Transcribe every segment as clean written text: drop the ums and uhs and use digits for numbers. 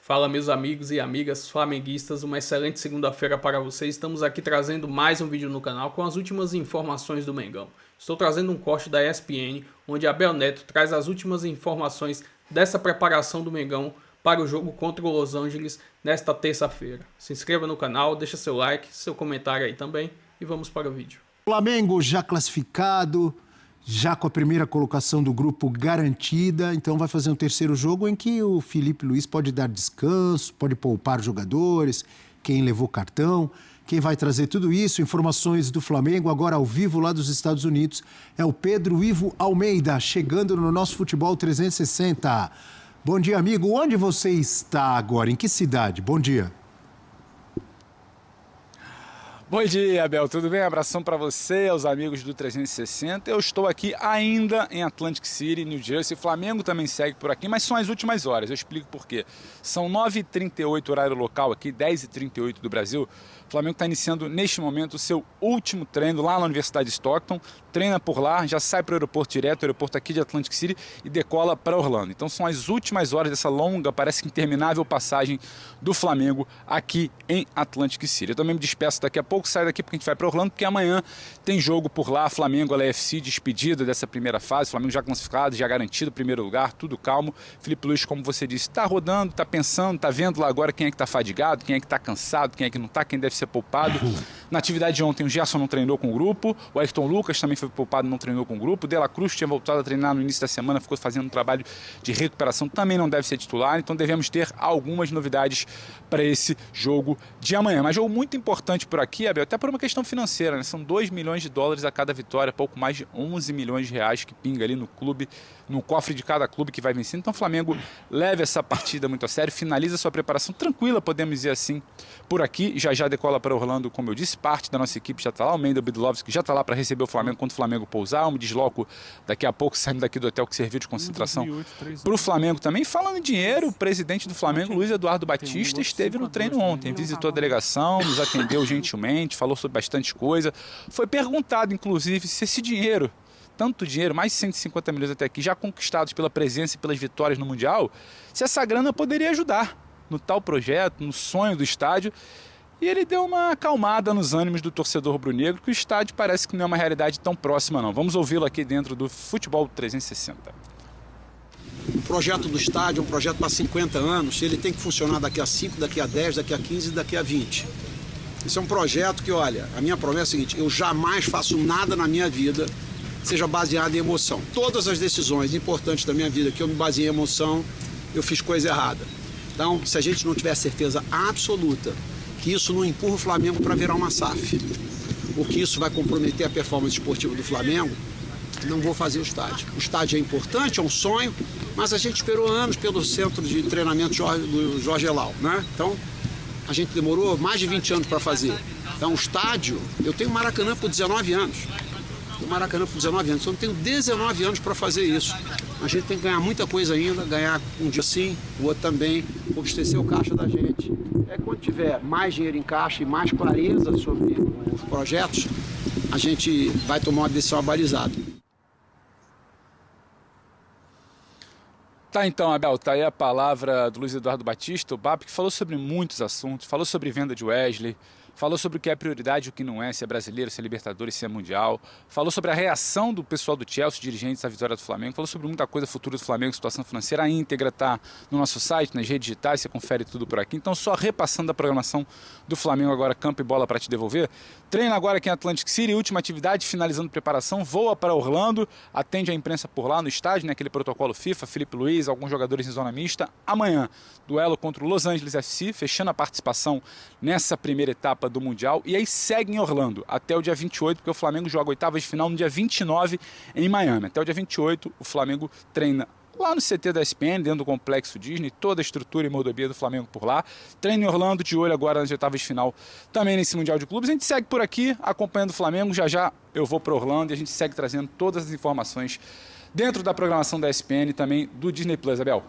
Fala, meus amigos e amigas flamenguistas, uma excelente segunda-feira para vocês. Estamos aqui trazendo mais um vídeo no canal com as últimas informações do Mengão. Estou trazendo um corte da ESPN, onde Abel Neto traz as últimas informações dessa preparação do Mengão para o jogo contra o Los Angeles nesta terça-feira. Se inscreva no canal, deixa seu like, seu comentário aí também e vamos para o vídeo. Flamengo já classificado, já com a primeira colocação do grupo garantida, então vai fazer um terceiro jogo em que o Felipe Luiz pode dar descanso, pode poupar jogadores, quem levou cartão, quem vai trazer tudo isso, informações do Flamengo, agora ao vivo lá dos Estados Unidos, é o Pedro Ivo Almeida, chegando no nosso Futebol 360. Bom dia, amigo, onde você está agora? Em que cidade? Bom dia. Bom dia, Abel. Tudo bem? Abração para você, aos amigos do 360. Eu estou aqui ainda em Atlantic City, New Jersey. O Flamengo também segue por aqui, mas são as últimas horas. Eu explico por quê. São 9h38 horário local aqui, 10h38 do Brasil. O Flamengo está iniciando neste momento o seu último treino lá na Universidade de Stockton. Treina por lá, já sai para o aeroporto direto, o aeroporto aqui de Atlantic City, e decola para Orlando. Então são as últimas horas dessa longa, parece que interminável passagem do Flamengo aqui em Atlantic City. Eu também me despeço daqui a pouco, saio daqui porque a gente vai para Orlando, porque amanhã tem jogo por lá, Flamengo, LAFC, despedida dessa primeira fase, Flamengo já classificado, já garantido primeiro lugar, tudo calmo. Felipe Luiz, como você disse, está rodando, está pensando, está vendo lá agora quem é que está fadigado, quem é que está cansado, quem é que não está, quem deve ser poupado. Na atividade de ontem, o Gerson não treinou com o grupo, o Ayrton Lucas também foi poupado, não treinou com o grupo, o De La Cruz tinha voltado a treinar no início da semana, ficou fazendo um trabalho de recuperação, também não deve ser titular, então devemos ter algumas novidades para esse jogo de amanhã. Mas jogo muito importante por aqui, Abel, até por uma questão financeira, né? São 2 milhões de dólares a cada vitória, pouco mais de 11 milhões de reais que pinga ali no clube, no cofre de cada clube que vai vencendo. Então o Flamengo leva essa partida muito a sério, finaliza sua preparação tranquila, podemos dizer assim, por aqui, já decola para Orlando, como eu disse, parte da nossa equipe já está lá, o Mendel Bidlovski já está lá para receber o Flamengo quando o Flamengo pousar, eu me desloco daqui a pouco, saindo daqui do hotel que serviu de concentração para o Flamengo também. Falando em dinheiro, o presidente do Flamengo, Luiz Eduardo Batista, esteve no treino ontem, visitou a delegação, nos atendeu gentilmente, falou sobre bastante coisa, foi perguntado inclusive se esse dinheiro, tanto dinheiro, mais de 150 milhões até aqui, já conquistados pela presença e pelas vitórias no Mundial, se essa grana poderia ajudar no tal projeto, no sonho do estádio. E ele deu uma acalmada nos ânimos do torcedor rubro-negro, que o estádio parece que não é uma realidade tão próxima não. Vamos ouvi-lo aqui dentro do Futebol 360. O projeto do estádio é um projeto para 50 anos, ele tem que funcionar daqui a 5, daqui a 10, daqui a 15 e daqui a 20. Esse é um projeto que, olha, a minha promessa é a seguinte, eu jamais faço nada na minha vida seja baseado em emoção. Todas as decisões importantes da minha vida que eu me baseei em emoção, eu fiz coisa errada. Então, se a gente não tiver certeza absoluta que isso não empurra o Flamengo para virar uma SAF, ou que isso vai comprometer a performance esportiva do Flamengo, não vou fazer o estádio. O estádio é importante, é um sonho, mas a gente esperou anos pelo centro de treinamento do Jorge Elal, né? Então, a gente demorou mais de 20 anos para fazer. Então, o estádio, eu tenho Maracanã por 19 anos. O Maracanã por 19 anos, então eu tenho 19 anos para fazer isso. A gente tem que ganhar muita coisa ainda, ganhar um dia sim, o outro também, abastecer o caixa da gente. Quando tiver mais dinheiro em caixa e mais clareza sobre os projetos, a gente vai tomar uma decisão abalizada. Tá então, Abel, tá aí a palavra do Luiz Eduardo Batista, o BAP, que falou sobre muitos assuntos, falou sobre venda de Wesley, falou sobre o que é prioridade e o que não é, se é brasileiro, se é Libertadores, se é Mundial. Falou sobre a reação do pessoal do Chelsea, dirigentes à vitória do Flamengo. Falou sobre muita coisa, futuro do Flamengo, situação financeira. A íntegra está no nosso site, nas redes digitais, você confere tudo por aqui. Então, só repassando a programação do Flamengo agora, campo e bola para te devolver. Treina agora aqui em Atlantic City, última atividade, finalizando preparação. Voa para Orlando, atende a imprensa por lá no estádio, né, aquele protocolo FIFA, Felipe Luiz, alguns jogadores em zona mista. Amanhã, duelo contra o Los Angeles FC, fechando a participação nessa primeira etapa do Mundial, e aí segue em Orlando até o dia 28, porque o Flamengo joga oitavas de final no dia 29 em Miami. Até o dia 28 o Flamengo treina lá no CT da ESPN, dentro do Complexo Disney, toda a estrutura e moldobia do Flamengo por lá. Treina em Orlando, de olho agora nas oitavas de final, também nesse Mundial de Clubes. A gente segue por aqui, acompanhando o Flamengo, já eu vou para Orlando e a gente segue trazendo todas as informações dentro da programação da ESPN e também do Disney Plus, Abel.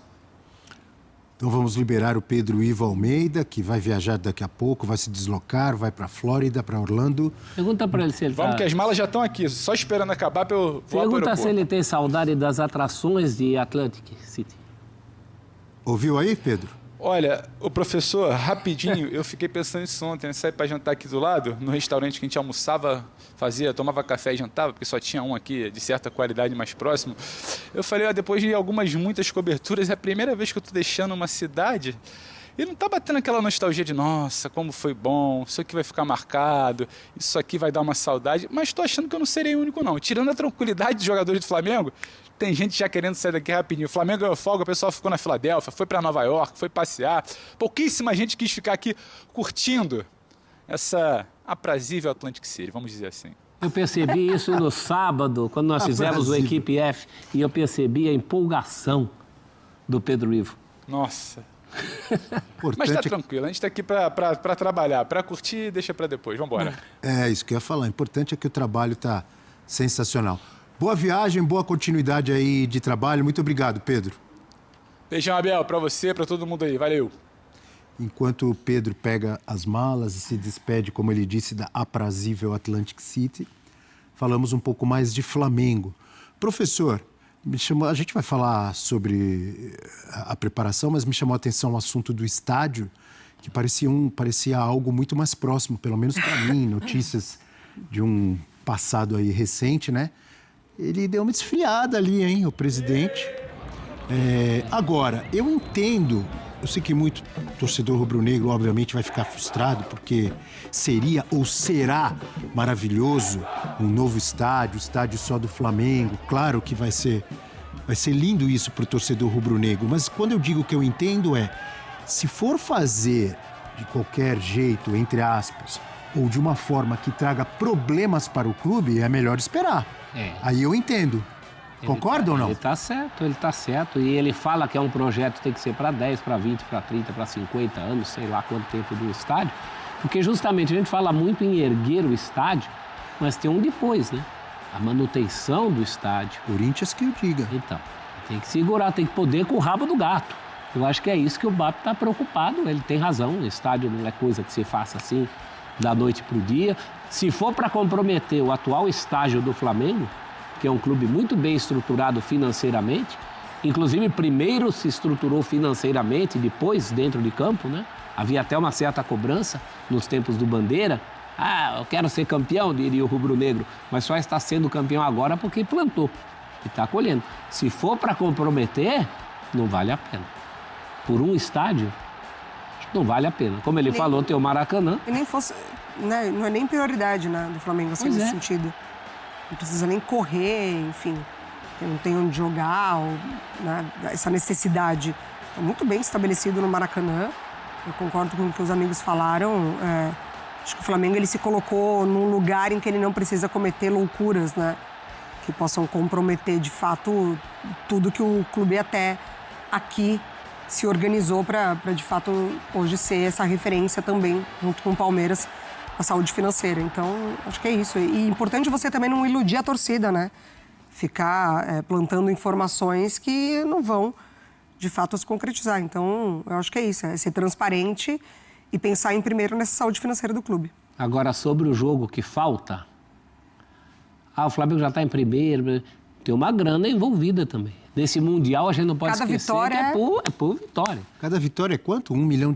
Então vamos liberar o Pedro Ivo Almeida, que vai viajar daqui a pouco, vai se deslocar, vai para a Flórida, para Orlando. Pergunta para ele se ele Vamos que as malas já estão aqui, só esperando acabar para eu voar. Pergunta se ele tem saudade das atrações de Atlantic City. Ouviu aí, Pedro? Olha, o professor, rapidinho, eu fiquei pensando nisso ontem, né? Saí para jantar aqui do lado, no restaurante que a gente almoçava, tomava café e jantava, porque só tinha um aqui de certa qualidade mais próximo. Eu falei, depois de muitas coberturas, é a primeira vez que eu estou deixando uma cidade e não está batendo aquela nostalgia de, nossa, como foi bom, isso aqui vai ficar marcado, isso aqui vai dar uma saudade, mas estou achando que eu não serei o único não. Tirando a tranquilidade dos jogadores do Flamengo, tem gente já querendo sair daqui rapidinho. O Flamengo ganhou folga, o pessoal ficou na Filadélfia, foi para Nova York, foi passear. Pouquíssima gente quis ficar aqui curtindo essa aprazível Atlantic City, vamos dizer assim. Eu percebi isso no sábado, quando nós fizemos o Equipe F, e eu percebi a empolgação do Pedro Ivo. Nossa. Mas está tranquilo, a gente está aqui para trabalhar, para curtir, deixa para depois, vamos embora. É isso que eu ia falar, o importante é que o trabalho está sensacional. Boa viagem, boa continuidade aí de trabalho. Muito obrigado, Pedro. Beijão, Abel, para você, para todo mundo aí. Valeu. Enquanto o Pedro pega as malas e se despede, como ele disse, da aprazível Atlantic City, falamos um pouco mais de Flamengo. Professor, a gente vai falar sobre a preparação, mas me chamou a atenção o assunto do estádio, que parecia algo muito mais próximo, pelo menos para mim, notícias de um passado aí recente, né? Ele deu uma esfriada ali, hein, o presidente. Agora, eu entendo, eu sei que muito torcedor rubro-negro, obviamente, vai ficar frustrado, porque seria ou será maravilhoso um novo estádio, estádio só do Flamengo. Claro que vai ser lindo isso para o torcedor rubro-negro, mas quando eu digo que eu entendo se for fazer de qualquer jeito, entre aspas, ou de uma forma que traga problemas para o clube, é melhor esperar. Aí eu entendo. Concorda ou não? Ele está certo. E ele fala que é um projeto que tem que ser para 10, para 20, para 30, para 50 anos, sei lá quanto tempo do estádio. Porque justamente a gente fala muito em erguer o estádio, mas tem um depois, né? A manutenção do estádio. Corinthians que o diga. Então, tem que segurar, tem que poder com o rabo do gato. Eu acho que é isso que o BAP está preocupado. Ele tem razão, o estádio não é coisa que se faça assim, da noite para o dia. Se for para comprometer o atual estágio do Flamengo, que é um clube muito bem estruturado financeiramente, inclusive primeiro se estruturou financeiramente, depois dentro de campo, né? Havia até uma certa cobrança nos tempos do Bandeira. Eu quero ser campeão, diria o rubro-negro, mas só está sendo campeão agora porque plantou e está colhendo. Se for para comprometer, não vale a pena. Por um estádio, não vale a pena. Como ele falou, tem o Maracanã. E nem fosse, né, não é nem prioridade, né, do Flamengo assim, nesse sentido. Não precisa nem correr, enfim, não tem onde jogar, ou, né, essa necessidade. Está muito bem estabelecido no Maracanã. Eu concordo com o que os amigos falaram. Acho que o Flamengo ele se colocou num lugar em que ele não precisa cometer loucuras, né, que possam comprometer de fato tudo que o clube até aqui se organizou para de fato hoje ser essa referência também, junto com o Palmeiras, a saúde financeira. Então, acho que é isso. E importante você também não iludir a torcida, né? Ficar plantando informações que não vão, de fato, se concretizar. Então, eu acho que é isso. É ser transparente e pensar em primeiro nessa saúde financeira do clube. Agora, sobre o jogo que falta, o Flamengo já está em primeiro, tem uma grana envolvida também. Nesse Mundial, a gente não pode esquecer vitória que é por vitória. Cada vitória é quanto? $1 milhão?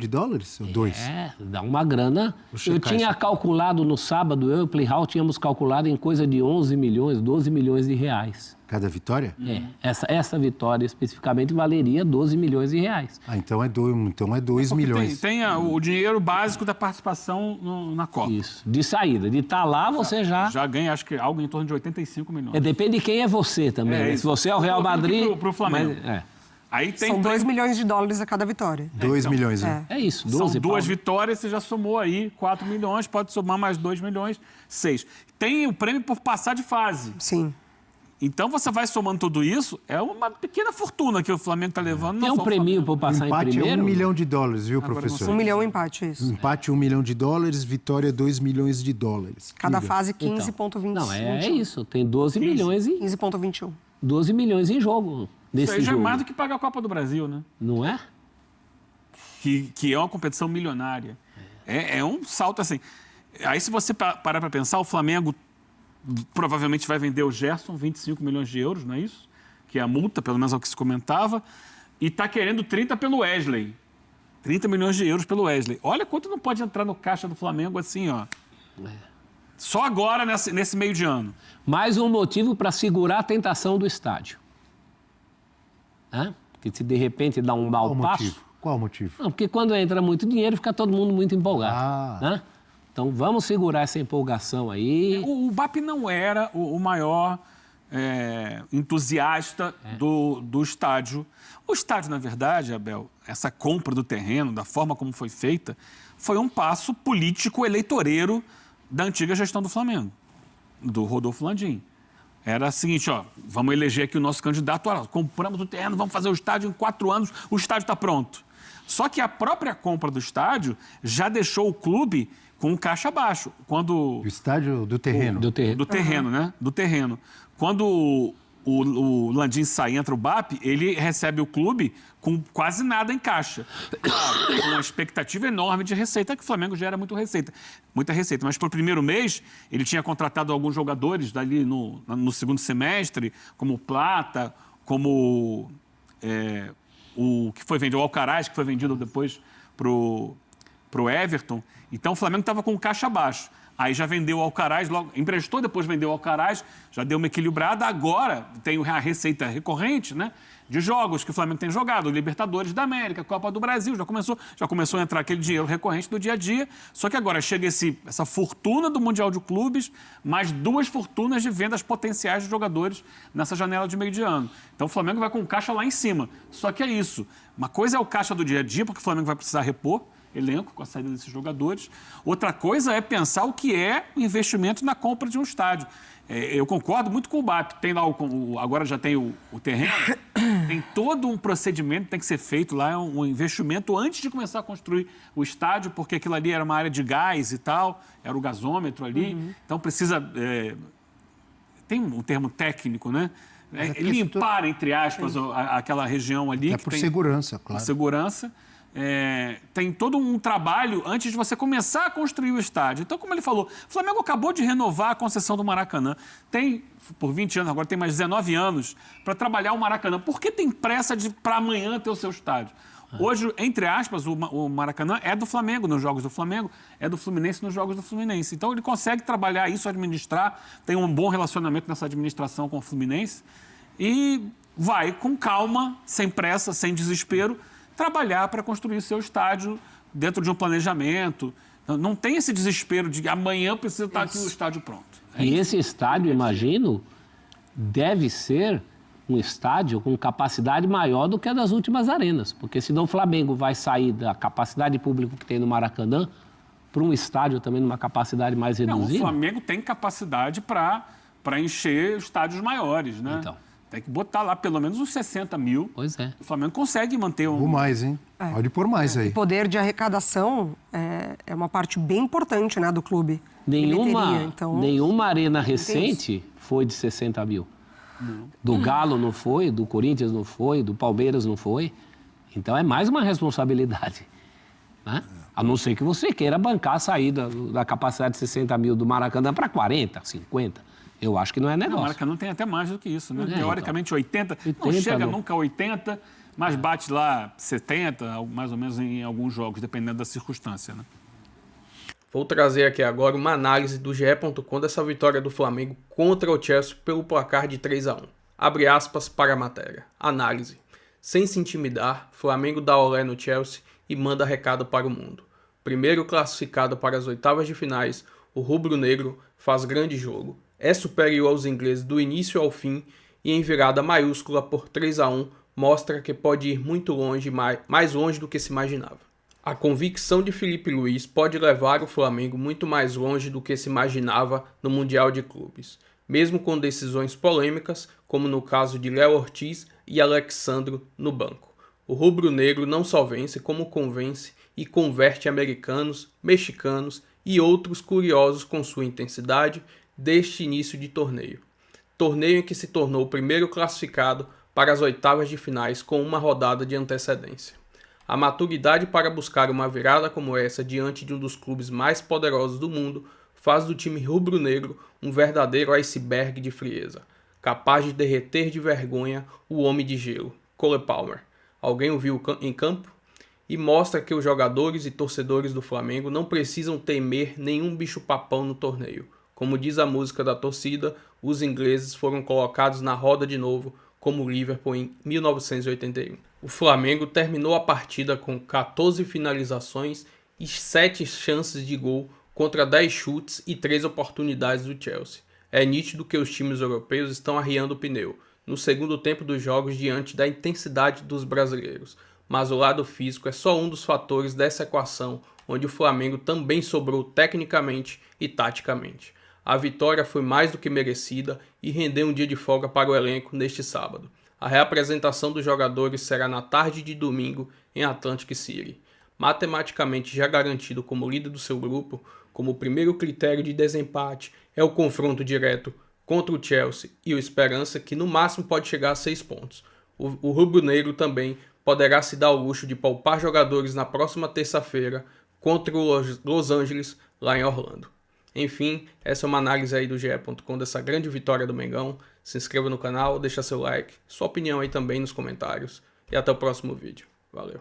Ou 2? Dá uma grana. Eu tinha calculado no sábado, eu e o Plihal tínhamos calculado em coisa de 11 milhões, 12 milhões de reais. Cada vitória? Essa vitória especificamente valeria 12 milhões de reais. Então é 2 milhões. Tem o dinheiro básico da participação na Copa. Isso. De saída. De estar lá, você já ganha, acho que algo em torno de 85 milhões. Depende de quem é você também. Né? Se você é o Real Madrid... Pro Flamengo. Aí tem São $2 milhões a cada vitória. 2 milhões, né? É isso, 12. São 2 vitórias, você já somou aí 4 milhões, pode somar mais 2 milhões, 6. Tem o prêmio por passar de fase. Sim. Então, você vai somando tudo isso, é uma pequena fortuna que o Flamengo está levando. Tem um prêmio por passar em primeiro? Empate é $1 milhão, viu, professor? $1 milhão empate, isso. Empate $1 milhão, vitória $2 milhões. Cada fase 15,20. Não, é isso. Tem 12 milhões e... 15,21. 12 milhões em jogo. Isso aí já é mais do que pagar a Copa do Brasil, né? Não é? Que é uma competição milionária. É um salto assim. Aí, se você parar para pensar, o Flamengo provavelmente vai vender o Gerson, 25 milhões de euros, não é isso? Que é a multa, pelo menos é o que se comentava. E está querendo 30 pelo Wesley. 30 milhões de euros pelo Wesley. Olha quanto não pode entrar no caixa do Flamengo assim, ó. Só agora, nesse meio de ano. Mais um motivo para segurar a tentação do estádio. Porque se de repente dá um mau passo... Qual o motivo? Não, porque quando entra muito dinheiro, fica todo mundo muito empolgado. Né? Então, vamos segurar essa empolgação aí. O BAP não era o maior entusiasta do estádio. O estádio, na verdade, Abel, essa compra do terreno, da forma como foi feita, foi um passo político eleitoreiro da antiga gestão do Flamengo, do Rodolfo Landim. Era o seguinte, vamos eleger aqui o nosso candidato, compramos o terreno, vamos fazer o estádio em 4 anos, o estádio está pronto. Só que a própria compra do estádio já deixou o clube com o caixa baixo. O estádio do terreno. Do terreno, né? Do terreno. Quando o Landim sai e entra o BAP, ele recebe o clube com quase nada em caixa. Com uma expectativa enorme de receita, que o Flamengo gera muita receita. Mas para o primeiro mês, ele tinha contratado alguns jogadores dali no segundo semestre, como o Plata, como o que foi vendido, o Alcaraz, que foi vendido depois pro Everton. Então o Flamengo estava com o caixa baixo. Aí já vendeu o Alcaraz, logo emprestou, depois vendeu o Alcaraz, já deu uma equilibrada. Agora tem a receita recorrente, né, de jogos que o Flamengo tem jogado, Libertadores da América, Copa do Brasil, já começou a entrar aquele dinheiro recorrente do dia a dia. Só que agora chega essa fortuna do Mundial de Clubes, mais 2 fortunas de vendas potenciais de jogadores nessa janela de meio de ano. Então o Flamengo vai com o caixa lá em cima. Só que é isso. Uma coisa é o caixa do dia a dia, porque o Flamengo vai precisar repor elenco com a saída desses jogadores. Outra coisa é pensar o que é o investimento na compra de um estádio. Eu concordo muito com o BAP. Tem lá agora já tem o terreno, tem todo um procedimento que tem que ser feito lá, um investimento antes de começar a construir o estádio, porque aquilo ali era uma área de gás e tal, era o gasômetro ali. Então precisa... tem um termo técnico, né? Limpar, entre aspas, aquela região ali. Por segurança, claro. Por segurança. Tem todo um trabalho antes de você começar a construir o estádio. Então, como ele falou, o Flamengo acabou de renovar a concessão do Maracanã. Tem, por 20 anos, agora tem mais 19 anos, para trabalhar o Maracanã. Por que tem pressa para amanhã ter o seu estádio? Hoje, entre aspas, o Maracanã é do Flamengo nos jogos do Flamengo, é do Fluminense nos jogos do Fluminense. Então, ele consegue trabalhar isso, administrar, tem um bom relacionamento nessa administração com o Fluminense e vai com calma, sem pressa, sem desespero, trabalhar para construir seu estádio dentro de um planejamento. Não tem esse desespero de amanhã precisa estar aqui o estádio pronto. E esse estádio, imagino, deve ser um estádio com capacidade maior do que a das últimas arenas. Porque senão o Flamengo vai sair da capacidade de público que tem no Maracanã para um estádio também numa capacidade mais reduzida. Não, o Flamengo tem capacidade para encher estádios maiores, né? Então. Tem que botar lá pelo menos uns 60 mil. Pois é. O Flamengo consegue manter Ou mais, hein? Pode pôr mais aí. O poder de arrecadação é uma parte bem importante, né, do clube. Nenhuma arena recente foi de 60 mil. Não. Do Galo não foi, do Corinthians não foi, do Palmeiras não foi. Então é mais uma responsabilidade. Né? A não ser que você queira bancar a saída da capacidade de 60 mil do Maracanã para 40, 50. Eu acho que não é negócio. Não, o Maracanã tem até mais do que isso, né? Teoricamente, 80. Não chega nunca a 80, mas bate lá 70, mais ou menos em alguns jogos, dependendo da circunstância, né? Vou trazer aqui agora uma análise do GE.com dessa vitória do Flamengo contra o Chelsea pelo placar de 3-1. Abre aspas para a matéria. Análise. Sem se intimidar, Flamengo dá olé no Chelsea e manda recado para o mundo. Primeiro classificado para as oitavas de finais, o rubro-negro faz grande jogo. É superior aos ingleses do início ao fim e em virada maiúscula por 3-1 mostra que pode ir muito longe, mais longe do que se imaginava. A convicção de Filipe Luís pode levar o Flamengo muito mais longe do que se imaginava no Mundial de Clubes, mesmo com decisões polêmicas, como no caso de Léo Ortiz e Alexandro no banco. O rubro-negro não só vence, como convence e converte americanos, mexicanos e outros curiosos com sua intensidade deste início de torneio. Torneio em que se tornou o primeiro classificado para as oitavas de finais com uma rodada de antecedência. A maturidade para buscar uma virada como essa diante de um dos clubes mais poderosos do mundo faz do time rubro-negro um verdadeiro iceberg de frieza, capaz de derreter de vergonha o homem de gelo, Cole Palmer. Alguém o viu em campo? e mostra que os jogadores e torcedores do Flamengo não precisam temer nenhum bicho-papão no torneio. Como diz a música da torcida, os ingleses foram colocados na roda de novo, como o Liverpool em 1981. O Flamengo terminou a partida com 14 finalizações e 7 chances de gol contra 10 chutes e 3 oportunidades do Chelsea. É nítido que os times europeus estão arriando o pneu no segundo tempo dos jogos diante da intensidade dos brasileiros, mas o lado físico é só um dos fatores dessa equação, onde o Flamengo também sobrou tecnicamente e taticamente. A vitória foi mais do que merecida e rendeu um dia de folga para o elenco neste sábado. A reapresentação dos jogadores será na tarde de domingo em Atlantic City. Matematicamente já garantido como líder do seu grupo, como primeiro critério de desempate é o confronto direto contra o Chelsea e o Esperança, que no máximo pode chegar a 6 pontos. O rubro-negro também poderá se dar o luxo de poupar jogadores na próxima terça-feira contra o Los Angeles, lá em Orlando. Enfim, essa é uma análise aí do GE.com dessa grande vitória do Mengão. Se inscreva no canal, deixa seu like, sua opinião aí também nos comentários e até o próximo vídeo. Valeu!